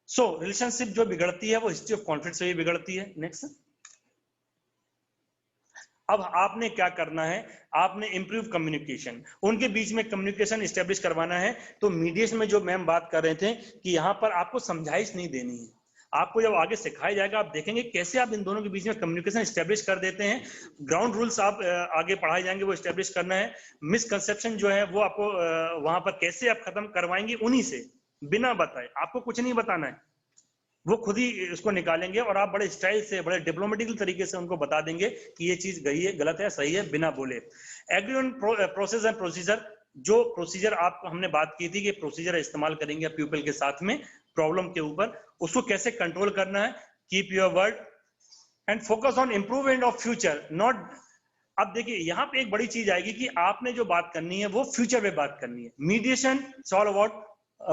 सो रिलेशनशिप जो बिगड़ती है वो हिस्ट्री ऑफ कॉन्फ्लिक्ट से ही बिगड़ती है। नेक्स्ट, अब आपने क्या करना है, आपने इंप्रूव कम्युनिकेशन, उनके बीच में कम्युनिकेशन स्टेब्लिश करवाना है। तो मीडिएशन में जो मैम बात कर रहे थे कि यहाँ पर आपको समझाइश नहीं देनी है, आपको जब आगे सिखाया जाएगा आप देखेंगे कैसे आप इन दोनों के बीच में कम्युनिकेशन स्टेब्लिश कर देते हैं। ग्राउंड रूल्स आप आगे पढ़ाए जाएंगे, वो स्टेब्लिश करना है। मिसकंसेप्शन जो है वो आपको वहां पर कैसे आप खत्म करवाएंगे, उन्हीं से, बिना बताए, आपको कुछ नहीं बताना है, वो खुद ही इसको निकालेंगे, और आप बड़े स्टाइल से, बड़े डिप्लोमेटिकल तरीके से उनको बता देंगे कि ये चीज गई है, गलत है, सही है, बिना बोले। Agree on process and procedure, जो प्रोसीजर आप हमने बात की थी कि प्रोसीजर इस्तेमाल करेंगे पीपल के साथ में प्रॉब्लम के ऊपर, उसको कैसे कंट्रोल करना है। Keep your word and focus on improvement of future, not. अब देखिए यहाँ पे एक बड़ी चीज आएगी कि आपने जो बात करनी है वो फ्यूचर में बात करनी है। Mediation it's all about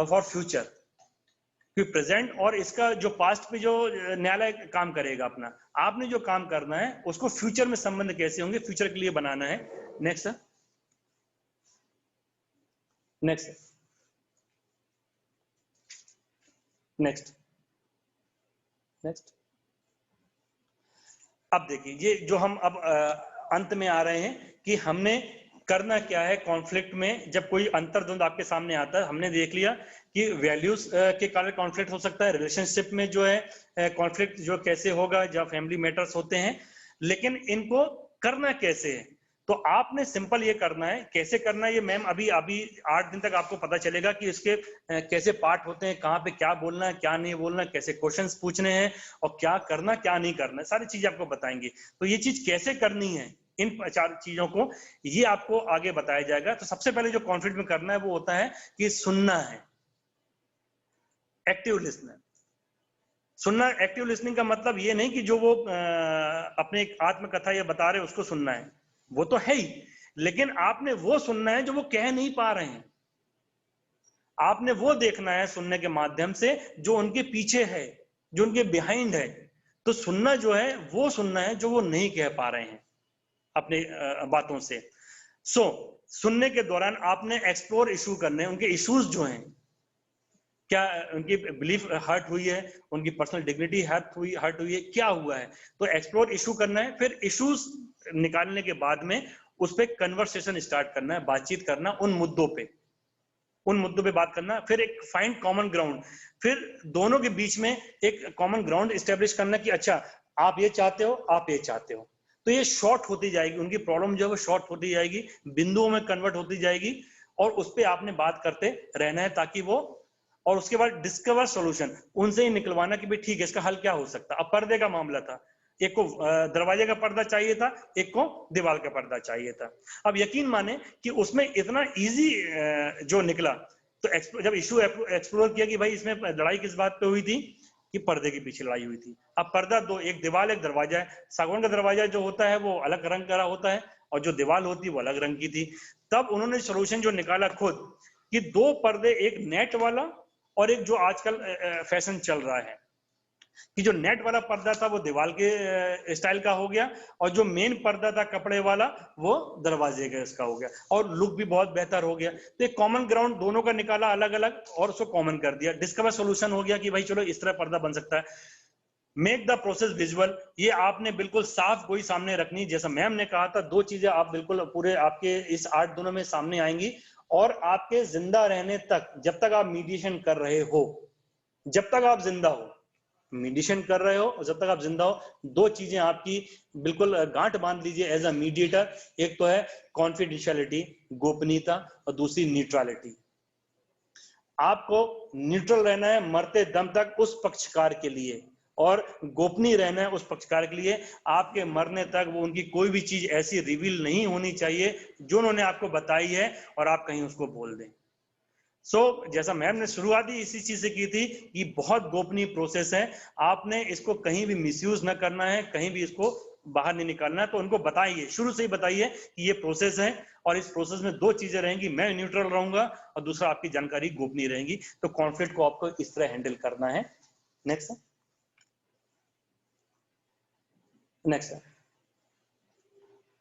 for future, present और इसका जो पास्ट पे जो न्यायालय काम करेगा अपना, आपने जो काम करना है उसको फ्यूचर में संबंध कैसे होंगे, फ्यूचर के लिए बनाना है। Next, next, next, next. अब देखिए ये जो हम अब अंत में आ रहे हैं कि हमने करना क्या है कॉन्फ्लिक्ट में। जब कोई अंतर्द्वंद आपके सामने आता है, हमने देख लिया कि वैल्यूज के कारण कॉन्फ्लिक्ट हो सकता है, रिलेशनशिप में जो है कॉन्फ्लिक्ट जो कैसे होगा, जब फैमिली मैटर्स होते हैं, लेकिन इनको करना कैसे है। तो आपने सिंपल ये करना है, कैसे करना है ये मैम अभी अभी 8 दिन तक आपको पता चलेगा कि इसके कैसे पार्ट होते हैं, कहाँ पे क्या बोलना है, क्या नहीं बोलना है, कैसे क्वेश्चंस पूछने हैं, और क्या करना क्या नहीं करना है, सारी चीजें आपको बताएंगे। तो ये चीज कैसे करनी है, इन 4 चीजों को ये आपको आगे बताया जाएगा। तो सबसे पहले जो कॉन्फ्लिक्ट में करना है वो होता है कि सुनना है, एक्टिव लिसनर। सुनना, एक्टिव लिसनिंग का मतलब ये नहीं कि जो वो अपने एक आत्मकथा या बता रहे उसको सुनना है, वो तो है ही, लेकिन आपने वो सुनना है जो वो कह नहीं पा रहे हैं। आपने वो देखना है सुनने के माध्यम से जो उनके पीछे है, जो उनके बिहाइंड है। तो सुनना जो है वो सुनना है जो वो नहीं कह पा रहे हैं अपने बातों से। सो सुनने के दौरान आपने एक्सप्लोर इशू करने हैं, उनके इश्यूज जो हैं, क्या उनकी बिलीफ हर्ट हुई है, उनकी पर्सनल डिग्निटी हर्ट हुई है, क्या हुआ है? तो एक्सप्लोर इशू करना है, फिर इश्यूज निकालने के बाद में उस पर कन्वर्सेशन स्टार्ट करना है, बातचीत करना उन मुद्दों पे बात करना, फिर एक फाइंड कॉमन ग्राउंड, फिर दोनों के बीच में एक कॉमन ग्राउंड स्टेब्लिश करना कि अच्छा आप ये चाहते हो, आप ये चाहते हो, तो ये शॉर्ट होती जाएगी, उनकी प्रॉब्लम जो है वो शॉर्ट होती जाएगी, बिंदुओं में कन्वर्ट होती जाएगी, और उस पर आपने बात करते रहना है ताकि वो, और उसके बाद डिस्कवर सॉल्यूशन, उनसे ही निकलवाना कि भाई ठीक है इसका हल क्या हो सकता है। अब पर्दे का मामला था, एक को दरवाजे का पर्दा चाहिए था, एक को दीवार का पर्दा चाहिए था। अब यकीन माने कि उसमें इतना इजी जो निकला, तो जब इशू एक्सप्लोर किया कि भाई इसमें लड़ाई किस बात पे हुई थी, कि पर्दे के पीछे लड़ाई हुई थी। अब पर्दा दो, एक दीवार एक दरवाजा है, सागवान का दरवाजा जो होता है वो अलग रंग का होता है और जो दीवार होती है वो अलग रंग की थी। तब उन्होंने सोल्यूशन जो निकाला खुद कि दो पर्दे, एक नेट वाला और एक जो आजकल फैशन चल रहा है कि जो नेट वाला पर्दा था वो दीवार के स्टाइल का हो गया, और जो मेन पर्दा था कपड़े वाला वो दरवाजे का इसका हो गया, और लुक भी बहुत बेहतर हो गया। तो एक कॉमन ग्राउंड दोनों का निकाला अलग अलग और उसको कॉमन कर दिया, डिस्कवर सॉल्यूशन हो गया कि भाई चलो इस तरह पर्दा बन सकता है। मेक द प्रोसेस विजुअल, ये आपने बिल्कुल साफ कोई सामने रखनी, जैसा मैम ने कहा था, दो चीजें आप बिल्कुल पूरे आपके इस 8 दिनों में सामने आएंगी, और आपके जिंदा रहने तक, जब तक आप मीडिएशन कर रहे हो, जब तक आप जिंदा हो, मीडिएशन कर रहे हो और जब तक आप जिंदा हो, दो चीजें आपकी बिल्कुल गांठ बांध लीजिए एज अ मीडिएटर। एक तो है कॉन्फिडेंशियलिटी, गोपनीयता, और दूसरी न्यूट्रलिटी। आपको न्यूट्रल रहना है मरते दम तक उस पक्षकार के लिए, और गोपनीय रहना है उस पक्षकार के लिए। आपके मरने तक वो उनकी कोई भी चीज ऐसी रिवील नहीं होनी चाहिए जो उन्होंने आपको बताई है और आप कहीं उसको बोल दें। जैसा मैम ने शुरुआत ही इसी चीज से की थी कि बहुत गोपनीय प्रोसेस है, आपने इसको कहीं भी मिसयूज ना करना है, कहीं भी इसको बाहर नहीं निकालना है। तो उनको बताइए, शुरू से ही बताइए कि ये प्रोसेस है, और इस प्रोसेस में दो चीजें रहेंगी, मैं न्यूट्रल रहूंगा और दूसरा आपकी जानकारी गोपनीय रहेगी। तो कॉन्फ्लिक्ट को आपको इस तरह हैंडल करना है। Next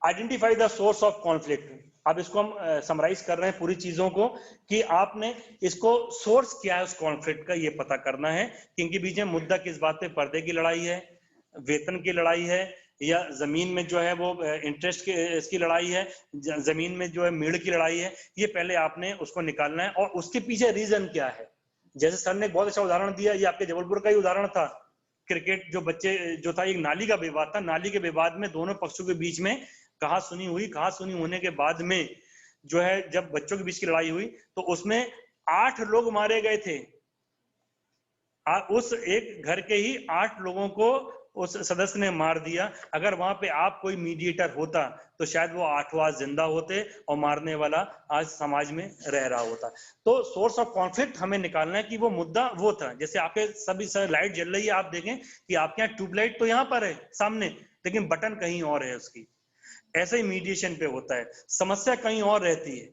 identify the source of conflict. अब इसको हम समराइज कर रहे हैं पूरी चीजों को, कि आपने इसको सोर्स क्या है उस कॉन्फ्लिक्ट का ये पता करना है कि इनके बीच में मुद्दा किस बात पे, पर्दे की लड़ाई है, वेतन की लड़ाई है, या जमीन में जो है वो इंटरेस्ट की इसकी लड़ाई है, जमीन में जो है मेड़ की लड़ाई है। ये पहले आपने उसको निकालना है, और उसके पीछे रीजन क्या है। जैसे सर ने एक बहुत अच्छा उदाहरण दिया, ये आपके जबलपुर का ही उदाहरण था, क्रिकेट जो बच्चे जो था, एक नाली का विवाद था, नाली के विवाद में दोनों पक्षों के बीच में कहा सुनी हुई, कहा सुनी होने के बाद में जो है जब बच्चों के बीच की लड़ाई हुई तो उसमें 8 लोग मारे गए थे। उस एक घर के ही 8 लोगों को उस सदस्य ने मार दिया। अगर वहां पे आप कोई मीडिएटर होता तो शायद वो 8 आज जिंदा होते और मारने वाला आज समाज में रह रहा होता। तो सोर्स ऑफ कॉन्फ्लिक्ट हमें निकालना है कि वो मुद्दा वो था। जैसे आपके सभी लाइट जल रही है, आप देखें कि आपके यहाँ ट्यूबलाइट तो यहाँ पर है सामने, लेकिन बटन कहीं और है उसकी। ऐसे ही मीडिएशन पे होता है, समस्या कहीं और रहती है,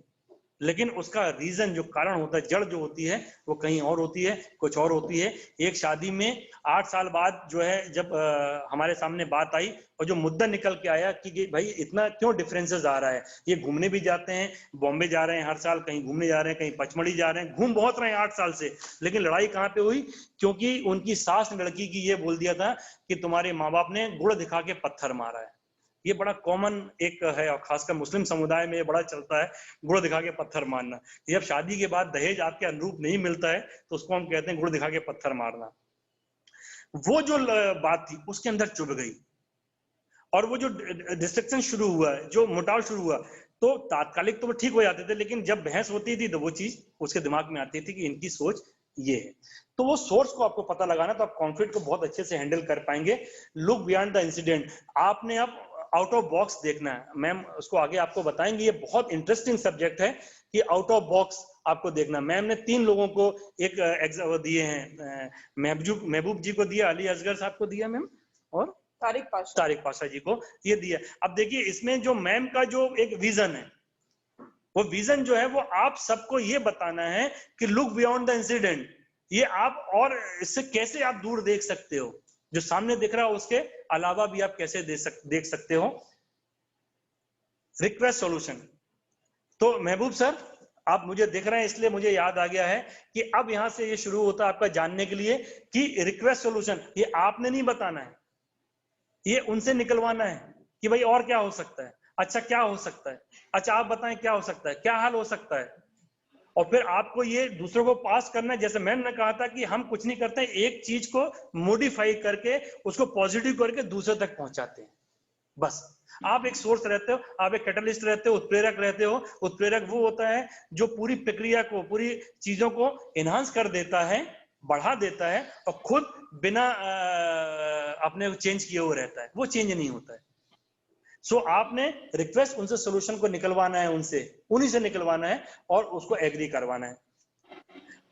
लेकिन उसका रीजन जो कारण होता है, जड़ जो होती है वो कहीं और होती है, कुछ और होती है। एक शादी में 8 साल बाद जो है जब हमारे सामने बात आई और जो मुद्दा निकल के आया कि भाई इतना क्यों डिफरेंसेस आ रहा है, ये घूमने भी जाते हैं, बॉम्बे जा रहे हैं हर साल, कहीं घूमने जा रहे हैं, कहीं पचमढ़ी जा रहे हैं, घूम बहुत रहे हैं 8 साल से, लेकिन लड़ाई कहाँ पे हुई? क्योंकि उनकी सास ने लड़की की ये बोल दिया था कि तुम्हारे माँ बाप ने गुड़ दिखा के पत्थर मारा है। ये बड़ा कॉमन एक है, और खासकर मुस्लिम समुदाय में ये बड़ा चलता है, गुड़ दिखा के पत्थर मारना। जब शादी के बाद दहेज आपके अनुरूप नहीं मिलता है तो उसको हम कहते हैं गुड़ दिखा के पत्थर मारना। वो जो बात थी उसके अंदर चुभ गई, और वो जो डिस्ट्रक्शन शुरू हुआ, जो मुटाव शुरू हुआ, तो तात्कालिक तो वो ठीक हो जाते थे, लेकिन जब बहस होती थी तो वो चीज उसके दिमाग में आती थी कि इनकी सोच ये है। तो वो सोर्स को आपको पता लगाना, तो आप कॉन्फ्लिक्ट को बहुत अच्छे से हैंडल कर पाएंगे। लुक बियॉन्ड द इंसिडेंट, आपने अब आउट ऑफ बॉक्स देखना है। मैम उसको आगे आपको बताएंगे, ये बहुत इंटरेस्टिंग सब्जेक्ट है कि आउट ऑफ बॉक्स आपको देखना। मैम ने 3 लोगों को एक दिए हैं, महबूब जी को दिया, अली असगर साहब को दिया मैम, और तारिक पाशा जी को ये दिया। अब देखिए इसमें जो मैम का जो एक विजन है, वो विजन जो है वो आप सबको ये बताना है कि लुक बियॉन्ड द इंसिडेंट, ये आप और इससे कैसे आप दूर देख सकते हो, जो सामने दिख रहा है उसके अलावा भी आप कैसे देख सकते हो। Request solution. तो महबूब सर आप मुझे दिख रहे हैं इसलिए मुझे याद आ गया है कि अब यहां से ये शुरू होता है आपका जानने के लिए कि रिक्वेस्ट सॉल्यूशन ये आपने नहीं बताना है, ये उनसे निकलवाना है कि भाई और क्या हो सकता है, अच्छा क्या हो सकता है, अच्छा आप बताएं क्या हो सकता है, क्या हल हो सकता है, और फिर आपको ये दूसरों को पास करना है। जैसे मैंने कहा था कि हम कुछ नहीं करते, एक चीज को मॉडिफाई करके उसको पॉजिटिव करके दूसरे तक पहुंचाते हैं, बस। आप एक सोर्स रहते हो, आप एक कैटलिस्ट रहते हो, उत्प्रेरक रहते हो। उत्प्रेरक वो होता है जो पूरी प्रक्रिया को, पूरी चीजों को एनहांस कर देता है, बढ़ा देता है, और खुद बिना अपने चेंज किए हुए रहता है, वो चेंज नहीं होता है। सो आपने रिक्वेस्ट उनसे सोल्यूशन को निकलवाना है, उनसे उन्हीं से निकलवाना है और उसको एग्री करवाना है।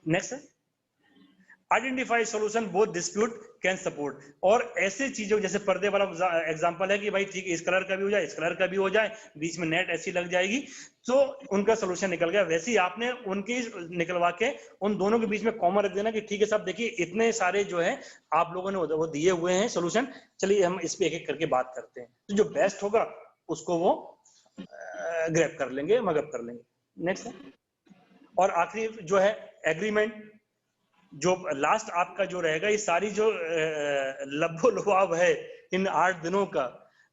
Next, identify solution both dispute can support. और ऐसे चीजों जैसे पर्दे वाला एग्जांपल है कि भाई ठीक है इस कलर का भी हो जाए, इस कलर का भी हो जाए, बीच में नेट ऐसी लग जाएगी तो उनका सोल्यूशन निकल गया। वैसे ही आपने उनकी निकलवा के उन दोनों के बीच में कॉमन रख देना कि ठीक है साहब देखिए इतने सारे जो है आप लोगों ने वो दिए हुए हैं सोल्यूशन, चलिए हम इस पे एक एक करके बात करते हैं, तो जो बेस्ट होगा उसको वो ग्रैब कर लेंगे, मगअप कर लेंगे। नेक्स्ट, और आखिरी जो है एग्रीमेंट, जो लास्ट आपका जो रहेगा, ये सारी जो लब्बो लुभाव है इन 8 दिनों का,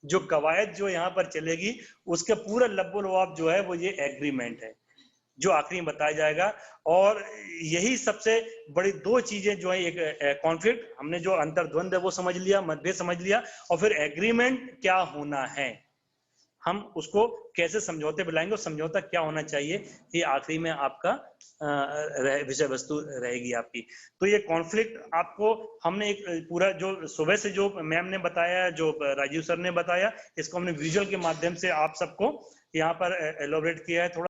जो कवायद जो यहाँ पर चलेगी उसका पूरा लब्बो लुभाव जो है वो ये एग्रीमेंट है जो आखिरी में बताया जाएगा। और यही सबसे बड़ी 2 चीजें जो है, एक कॉन्फ्लिक्ट, हमने जो अंतर्द्वंद है वो समझ लिया, मतभेद समझ लिया, और फिर एग्रीमेंट क्या होना है, हम उसको कैसे समझौते पे लाएंगे और समझौता क्या होना चाहिए, ये आखिरी में आपका विषय वस्तु रहेगी आपकी। तो ये कॉन्फ्लिक्ट आपको हमने एक पूरा जो सुबह से जो मैम ने बताया, जो राजीव सर ने बताया, इसको हमने विजुअल के माध्यम से आप सबको यहाँ पर एलोबरेट किया है थोड़ा